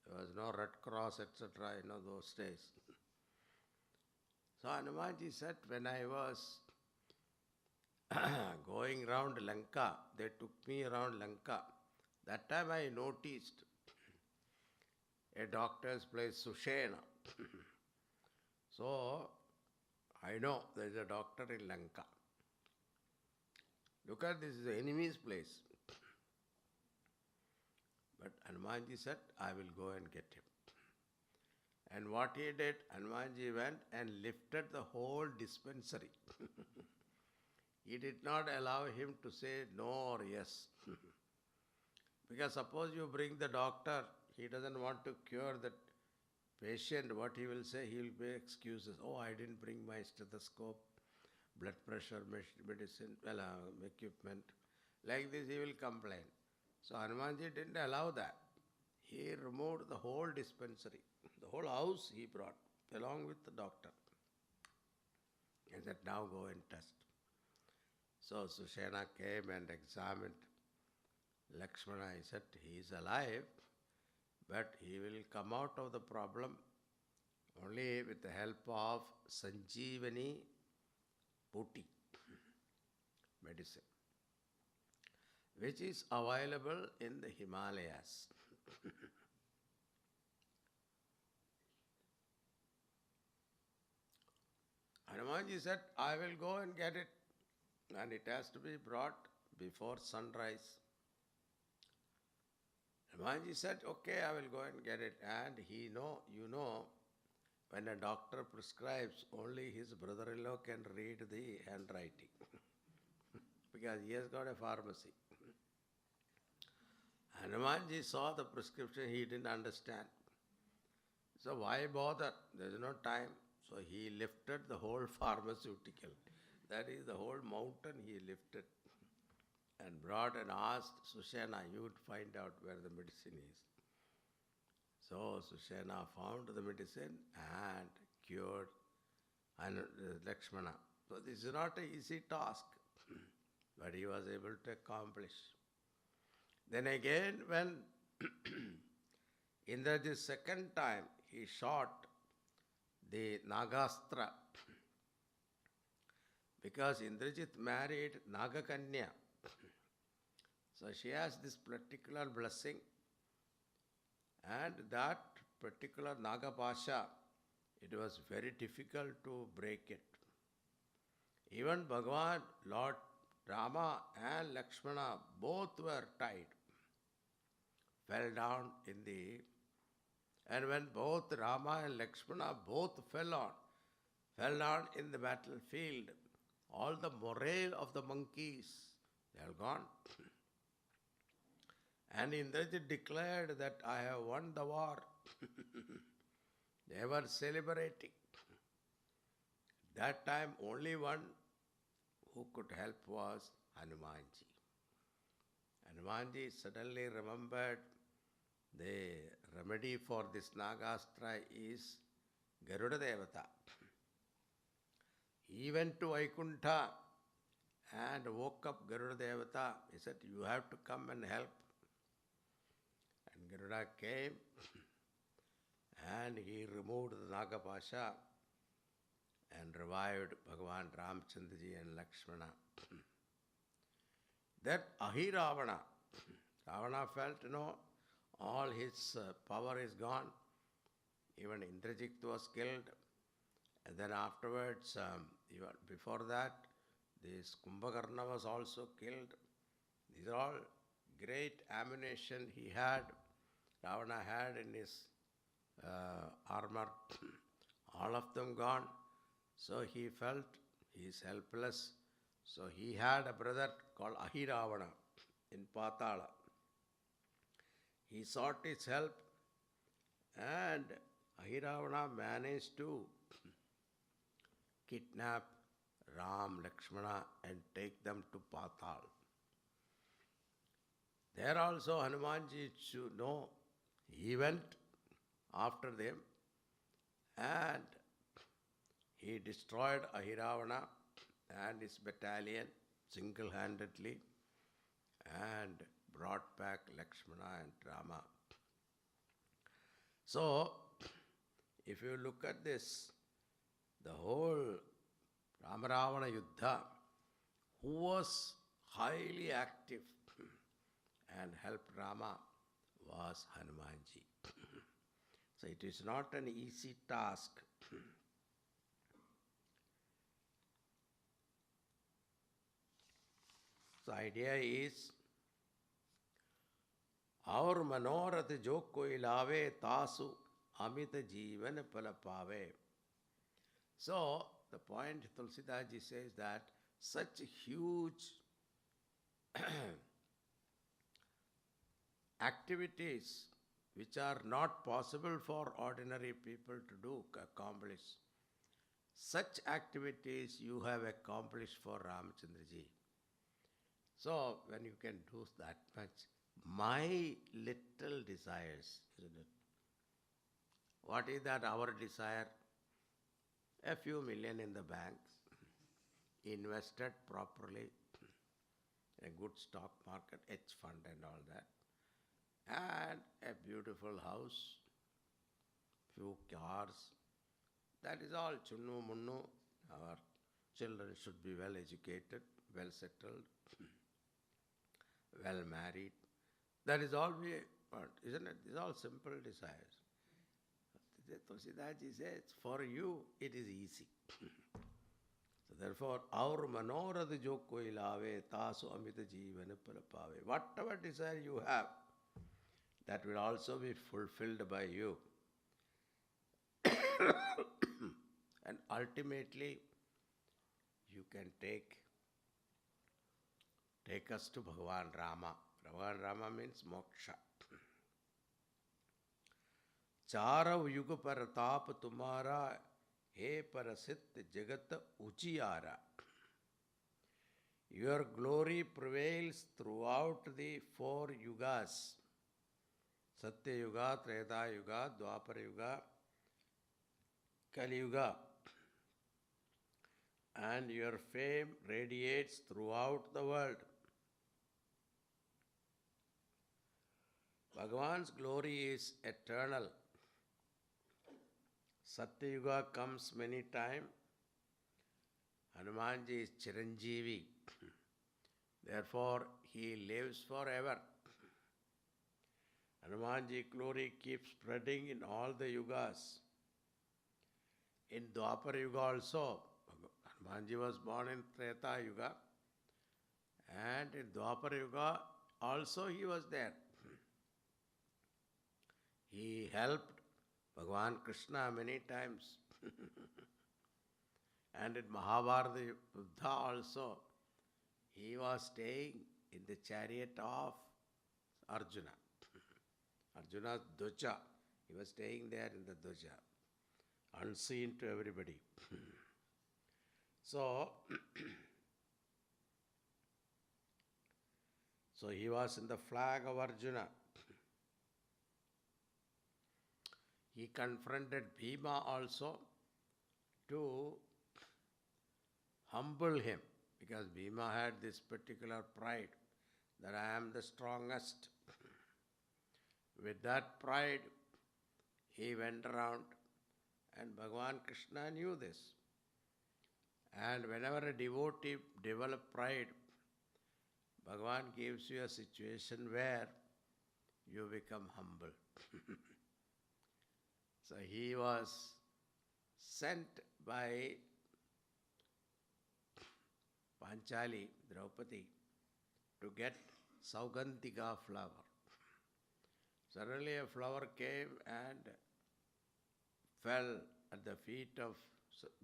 S1: There was no Red Cross, etc., those days. So Hanumanji said, when I was going around Lanka, they took me around Lanka. That time I noticed a doctor's place, Sushena. So I know there is a doctor in Lanka. Look at this, is the enemy's place. But Hanumanji said, I will go and get him. And what he did, Hanumanji went and lifted the whole dispensary. He did not allow him to say no or yes. Because suppose you bring the doctor, he doesn't want to cure that patient, what he will say, he will make excuses. Oh, I didn't bring my stethoscope, blood pressure medicine, equipment. Like this he will complain. So Hanumanji didn't allow that. He removed the whole dispensary. The whole house he brought along with the doctor. He said, now go and test. So Sushena came and examined Lakshmana. He said, he is alive, but he will come out of the problem only with the help of Sanjeevani Putti medicine, which is available in the Himalayas. Hanumanji said, I will go and get it, and it has to be brought before sunrise. Hanumanji said, okay, I will go and get it. And when a doctor prescribes, only his brother-in-law can read the handwriting because he has got a pharmacy. Hanumanji saw the prescription, he didn't understand. So why bother? There is no time. So he lifted the whole pharmaceutical. That is the whole mountain he lifted and brought and asked Sushena, you would find out where the medicine is. So Sushena found the medicine and cured Lakshmana. So this is not an easy task, but he was able to accomplish. Then again, when Indrajit second time he shot the Nagastra, because Indrajit married Nagakanya. So she has this particular blessing, and that particular Nagapasha, it was very difficult to break it. Even Bhagavan, Lord Rama and Lakshmana both were tied, fell down and when both Rama and Lakshmana both fell down in the battlefield, all the morale of the monkeys, they are gone. And Indrajit declared that I have won the war. They were celebrating. That time only one who could help was Hanumanji. Hanumanji suddenly remembered the remedy for this Nagastra is Garuda Devata. He went to Vaikuntha and woke up Garuda Devata. He said, you have to come and help. And Garuda came and he removed the Nagapasha and revived Bhagavan Ramchandraji and Lakshmana. That Ahiravana, Ravana felt, all his power is gone. Even Indrajit was killed. And then afterwards, before that, this Kumbhakarna was also killed. These are all great ammunition Ravana had in his armor, all of them gone. So he felt he is helpless. So he had a brother called Ahiravana in Patala. He sought his help, and Ahiravana managed to kidnap Ram, Lakshmana and take them to Patal. There also Hanumanji should know. He went after them and he destroyed Ahiravana and his battalion single-handedly and brought back Lakshmana and Rama. So, if you look at this, the whole Rama-Ravana Yuddha, who was highly active and helped Rama was Hanumanji. So it is not an easy task. So idea is, और मनोरथ जो कोई लावे तासु अमित जीवन पल पावे. So the point Tulsidaji says that such huge activities which are not possible for ordinary people to do, accomplish, such activities you have accomplished for Ramchandraji. So when you can do that much, my little desires, isn't it? What is that our desire? A few million in the banks, invested properly, a good stock market, hedge fund and all that, and a beautiful house, few cars. That is all chunnu munnu. Our children should be well educated, well settled, well married. That is all we want, isn't it? These are all simple desires. Tulsidaji says, for you it is easy. So therefore, our manorath jo koi lave, tasu amita jeevana pala pave. Whatever desire you have, that will also be fulfilled by you. And ultimately, you can take us to Bhagavan Rama. Bhagavan Rama means moksha. चारव युग पर ताप तुम्हारा हे परसिद्ध जगत उजियारा. Your glory prevails throughout the 4 yugas. Satya Yuga, Treta Yuga, Dwapara Yuga, Kali Yuga. And your fame radiates throughout the world. Bhagavan's glory is eternal. Satya Yuga comes many times. Hanumanji is Chiranjeevi. Therefore, he lives forever. Hanumanji glory keeps spreading in all the yugas. In Dwapara Yuga also, Hanumanji was born in Treta Yuga. And in Dwapara Yuga also he was there. He helped Bhagavan Krishna many times. And in Mahabharata Yuddha also, he was staying in the chariot of Arjuna. Arjuna's dvaja. He was staying there in the dvaja, unseen to everybody. So he was in the flag of Arjuna. He confronted Bhima also to humble him, because Bhima had this particular pride that I am the strongest. With that pride, he went around, and Bhagavan Krishna knew this. And whenever a devotee develops pride, Bhagavan gives you a situation where you become humble. So he was sent by Panchali, Draupadi, to get Saugantika flower. Suddenly a flower came and fell at the feet of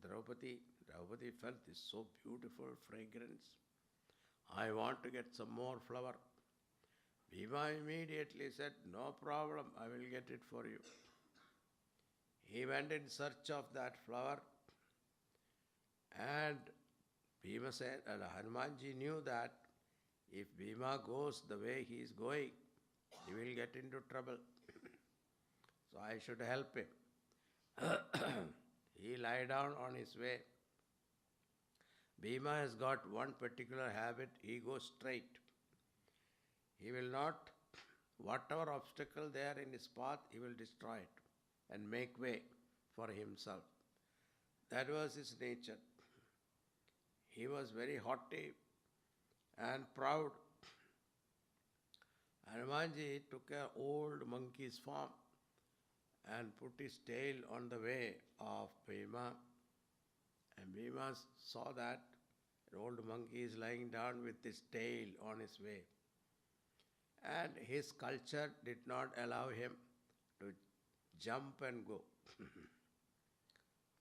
S1: Draupadi. Draupadi felt this so beautiful fragrance. I want to get some more flower. Bhima immediately said, no problem, I will get it for you. He went in search of that flower, and Bhima said, and Hanumanji knew that if Bhima goes the way he is going, he will get into trouble. So I should help him. He lie down on his way. Bhima has got one particular habit, he goes straight. He will not, whatever obstacle there in his path, he will destroy it and make way for himself. That was his nature. He was very haughty and proud. Hanumanji took an old monkey's form and put his tail on the way of Bhima. And Bhima saw that an old monkey is lying down with his tail on his way. And his culture did not allow him to jump and go.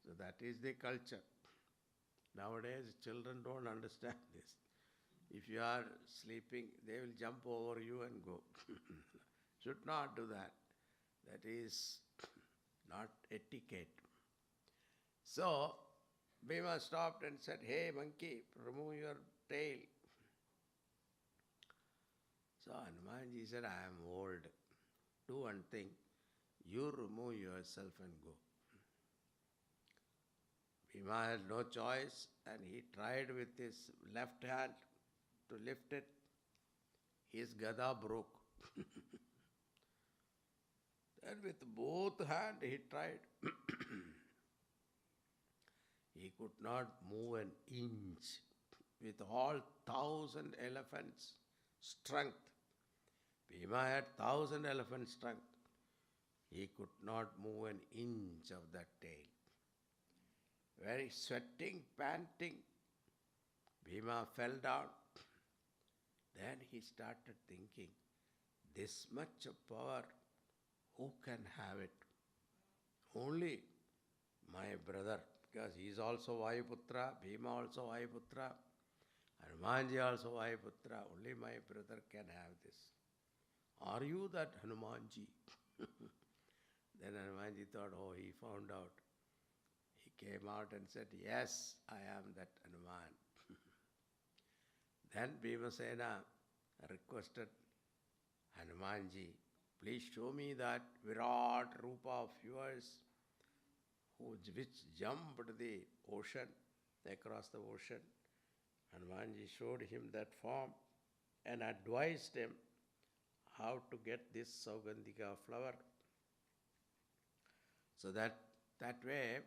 S1: So that is the culture. Nowadays, children don't understand this. If you are sleeping, they will jump over you and go. Should not do that. That is not etiquette. So, Bhima stopped and said, hey monkey, remove your tail. So Hanumanji said, I am old. Do one thing, you remove yourself and go. Bhima had no choice, and he tried with his left hand to lift it. His gada broke. Then with both hands he tried. He could not move an inch with all 1,000 elephants' strength. Bhima had 1,000 elephants' strength. He could not move an inch of that tail. Very sweating, panting, Bhima fell down. Then he started thinking, this much of power, who can have it? Only my brother, because he is also Vayuputra, Bhima also Vayuputra, Hanumanji also Vayuputra, only my brother can have this. Are you that Hanumanji? Then Hanumanji thought, oh, he found out. He came out and said, yes, I am that Hanuman. Then Bhimasena requested Hanumanji, please show me that Virat Rupa of yours, which jumped the ocean, across the ocean. Hanumanji showed him that form and advised him how to get this Saugandhika flower. So that way,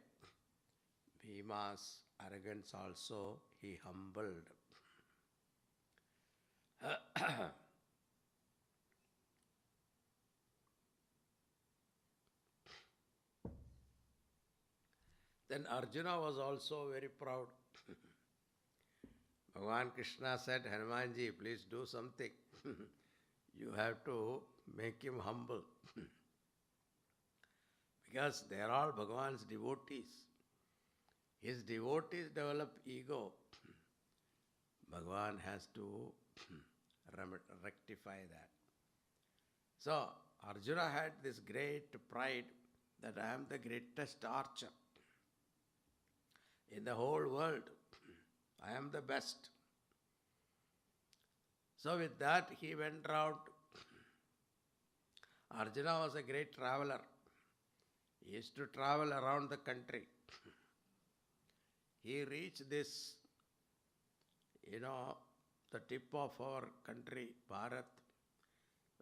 S1: Bhima's arrogance also he humbled. Then Arjuna was also very proud. Bhagavan Krishna said, Hanumanji, please do something. You have to make him humble. Because they are all Bhagavan's devotees. His devotees develop ego. Bhagavan has to rectify that. So, Arjuna had this great pride that I am the greatest archer in the whole world. I am the best. So with that he went round. Arjuna was a great traveler. He used to travel around the country. He reached this, the tip of our country, Bharat,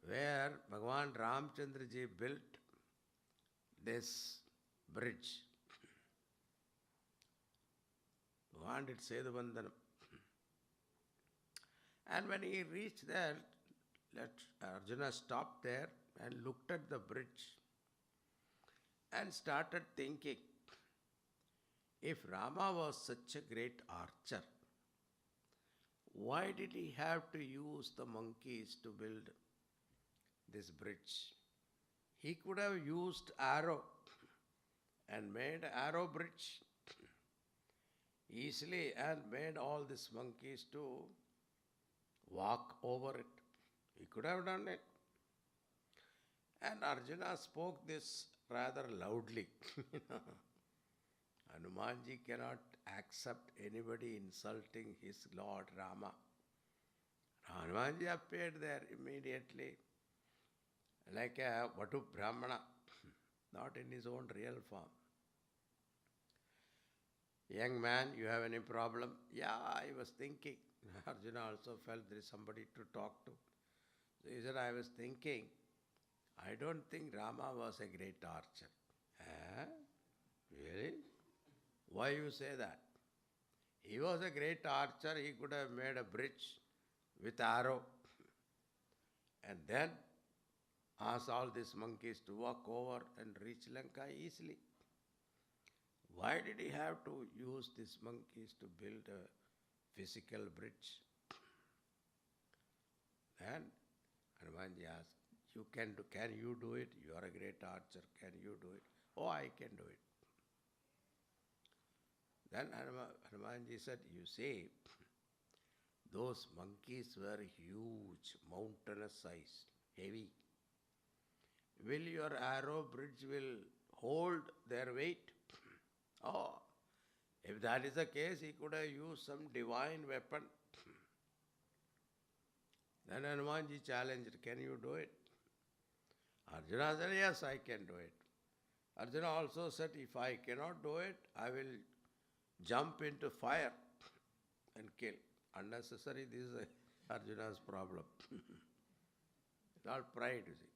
S1: where Bhagavan Ramchandra ji built this bridge. Bhagavan did Sedubandhanam. And when he reached there, Arjuna stopped there and looked at the bridge and started thinking, if Rama was such a great archer, why did he have to use the monkeys to build this bridge? He could have used arrow and made arrow bridge easily and made all these monkeys to walk over it. He could have done it. And Arjuna spoke this rather loudly. Hanumanji cannot accept anybody insulting his Lord Rama. Hanumanji appeared there immediately like a Vatu Brahmana, not in his own real form. Young man, you have any problem? Yeah, I was thinking. Arjuna also felt there is somebody to talk to. So he said, I was thinking, I don't think Rama was a great archer. Really? Why you say that? He was a great archer, he could have made a bridge with arrow and then asked all these monkeys to walk over and reach Lanka easily. Why did he have to use these monkeys to build a physical bridge? Then Hanumanji asked, can you do it? You are a great archer, can you do it? Oh, I can do it. Then Hanumanji said, you see, those monkeys were huge, mountainous size, heavy. Will your arrow bridge will hold their weight? Oh, if that is the case, he could have used some divine weapon. Then Hanumanji challenged, can you do it? Arjuna said, yes, I can do it. Arjuna also said, if I cannot do it, I will jump into fire and kill. Unnecessary, this is Arjuna's problem. It's all pride, you see.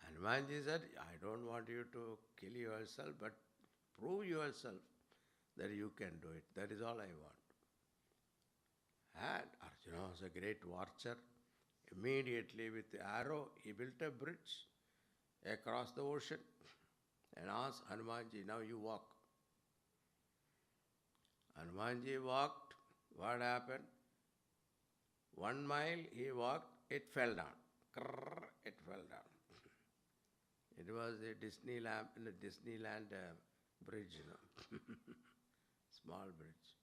S1: Hanumanji said, I don't want you to kill yourself, but prove yourself that you can do it. That is all I want. And Arjuna was a great archer. Immediately with the arrow, he built a bridge across the ocean and asked Hanumanji, now you walk. Hanumanji walked. What happened? 1 mile he walked, it fell down. It fell down. It was a Disneyland bridge, small bridge.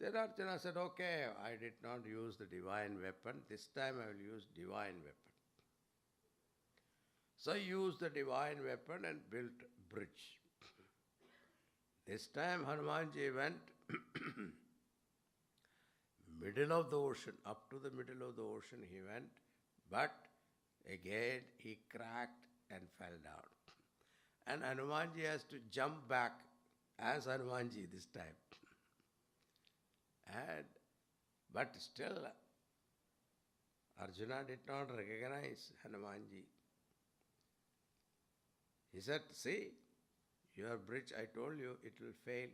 S1: Then Arjuna said, okay, I did not use the divine weapon. This time I will use divine weapon. So he used the divine weapon and built bridge. This time Hanumanji went middle of the ocean, up to the middle of the ocean he went, but again he cracked and fell down. And Hanumanji has to jump back as Hanumanji this time. But still, Arjuna did not recognize Hanumanji. He said, see, your bridge, I told you, it will fail.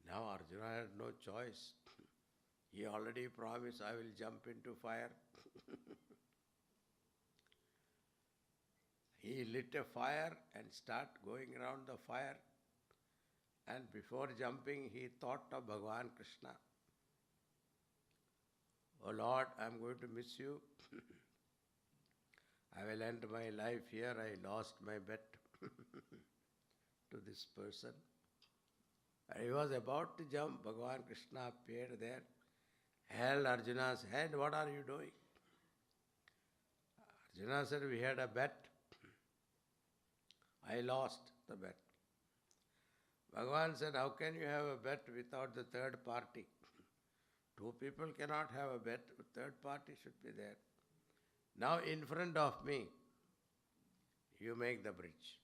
S1: Now Arjuna had no choice. He already promised, I will jump into fire. He lit a fire and started going around the fire. And before jumping, he thought of Bhagavan Krishna. Oh Lord, I am going to miss you. I will end my life here. I lost my bet to this person. And he was about to jump. Bhagavan Krishna appeared there, held Arjuna's hand. What are you doing? Arjuna said, we had a bet. I lost the bet. Bhagavan said, how can you have a bet without the third party? Two people cannot have a bet, but third party should be there. Now in front of me, you make the bridge.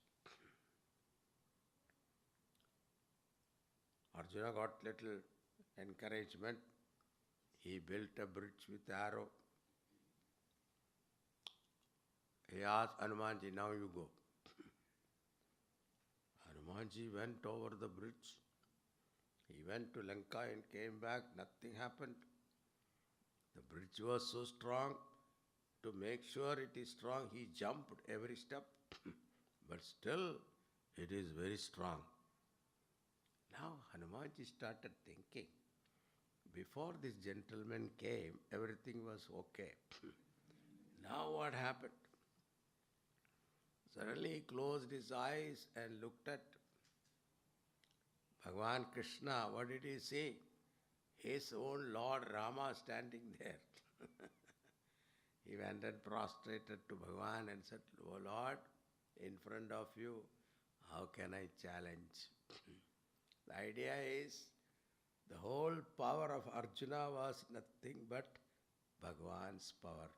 S1: Arjuna got little encouragement. He built a bridge with arrow. He asked Hanumanji, now you go. Hanumanji went over the bridge. He went to Lanka and came back. Nothing happened. The bridge was so strong. To make sure it is strong, he jumped every step. But still, it is very strong. Now Hanumanji started thinking, before this gentleman came, everything was okay. Now what happened? Suddenly he closed his eyes and looked at Bhagavan Krishna. What did he see? His own Lord Rama standing there. He went and prostrated to Bhagavan and said, "Oh Lord, in front of you, how can I challenge?" The idea is the whole power of Arjuna was nothing but Bhagavan's power.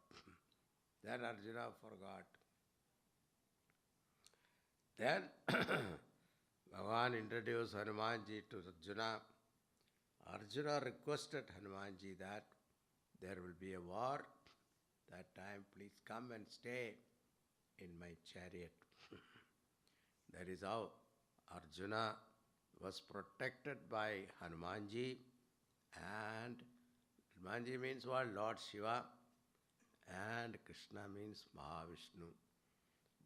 S1: Then Arjuna forgot. Then Bhagavan introduced Hanumanji to Arjuna. Arjuna requested Hanumanji that there will be a war. That time, please come and stay in my chariot. That is how Arjuna was protected by Hanumanji, and Hanumanji means what? Lord Shiva, and Krishna means Mahavishnu.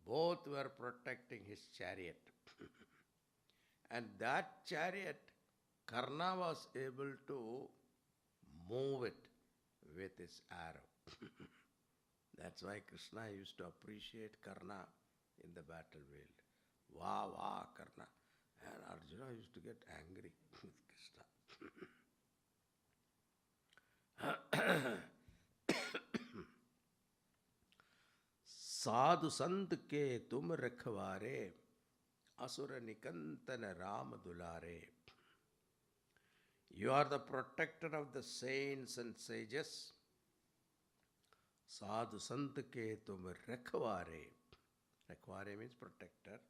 S1: Both were protecting his chariot. And that chariot, Karna was able to move it with his arrow. That's why Krishna used to appreciate Karna in the battlefield. Wah, wah, Karna. And Arjuna used to get angry with Krishna. साधु संत के तुम रखवारे असुर निकंतन राम दुलारे. You are the protector of the saints and sages. Sadhu sant ke tum rakhware. Rakhware means protector.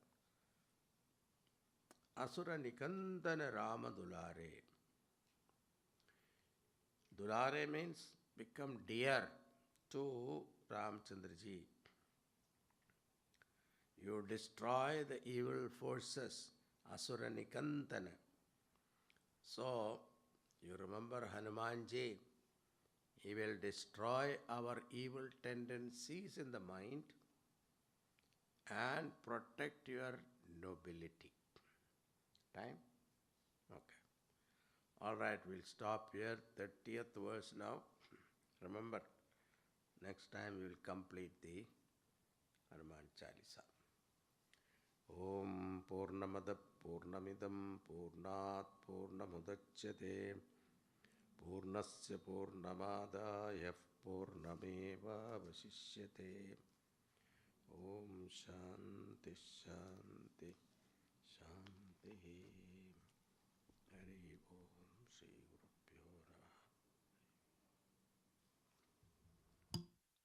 S1: Asura nikandana Rama dulare. Dulare means become dear to Ramchandraji. You destroy the evil forces, Asura nikandana. So, you remember Hanumanji, he will destroy our evil tendencies in the mind and protect your nobility. Time? Okay. All right, we'll stop here. 30th verse now. Remember, next time we will complete the Hanuman Chalisa. Om Purnamada Purnamidam Purnat Purnamudachyate Purnasya Purnamadaya Purnameva Vasishyate. Om Shanti Shanti Shanti.